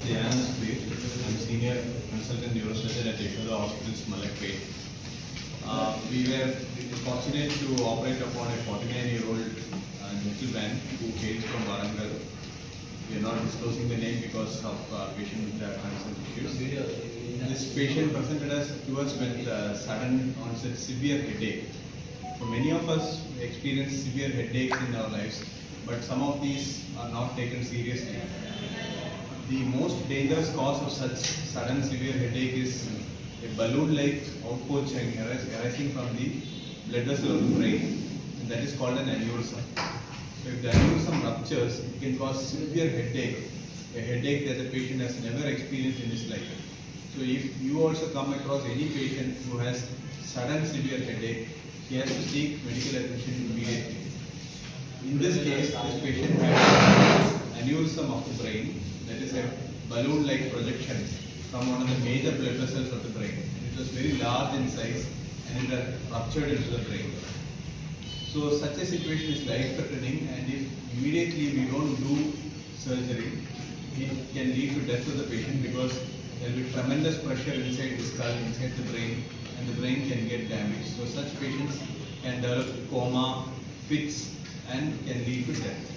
Diana Smith. I'm senior consultant neurosurgeon at Yashoda Hospitals, Malakpet. We were fortunate to operate upon a 49-year-old gentleman who hails from Warangal. We are not disclosing the name because of patient consent issues. This patient presented to us with sudden onset severe headache. So many of us experience severe headaches in our lives, but some of these are not taken seriously. The most dangerous cause of such sudden severe headache is a balloon-like outpouching arising from the blood vessel of the brain, and that is called an aneurysm. So if the aneurysm ruptures, it can cause severe headache, a headache that the patient has never experienced in his life. So if you also come across any patient who has sudden severe headache, he has to seek medical attention immediately. In this case, this patient had aneurysm of the brain, that is a balloon-like projection from one of the major blood vessels of the brain. It was very large in size and it had ruptured into the brain. So such a situation is life-threatening, and if immediately we don't do surgery, it can lead to death of the patient because there will be tremendous pressure inside the skull, inside the brain, and the brain can get damaged. So such patients can develop coma, fits, and can lead to death.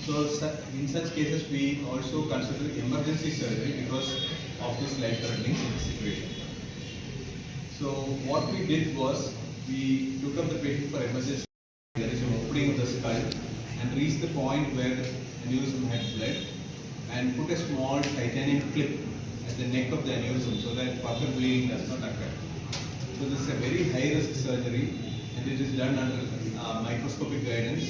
So in such cases, we also consider emergency surgery because of this life-threatening situation. So what we did was, we took up the patient for emergency. There is an opening of the skull and reached the point where the aneurysm had bled, and put a small titanium clip at the neck of the aneurysm so that further bleeding does not occur. So this is a very high-risk surgery, and it is done under microscopic guidance,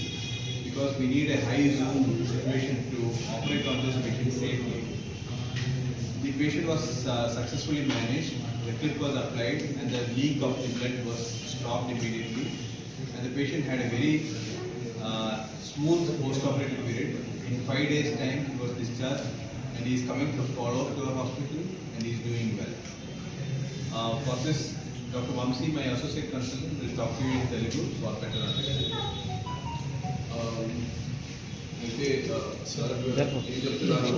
because we need a high zoom situation to operate on this patient safely. The patient was successfully managed, the clip was applied, and the leak of the blood was stopped immediately. And the patient had a very smooth post-operative period. In 5 days' time, he was discharged, and he is coming for follow-up to our hospital, and he is doing well. For this, Dr. Vamsi, my associate consultant, will talk to you in Telugu for better understanding. అయితే sir ఏం చెప్తున్నారు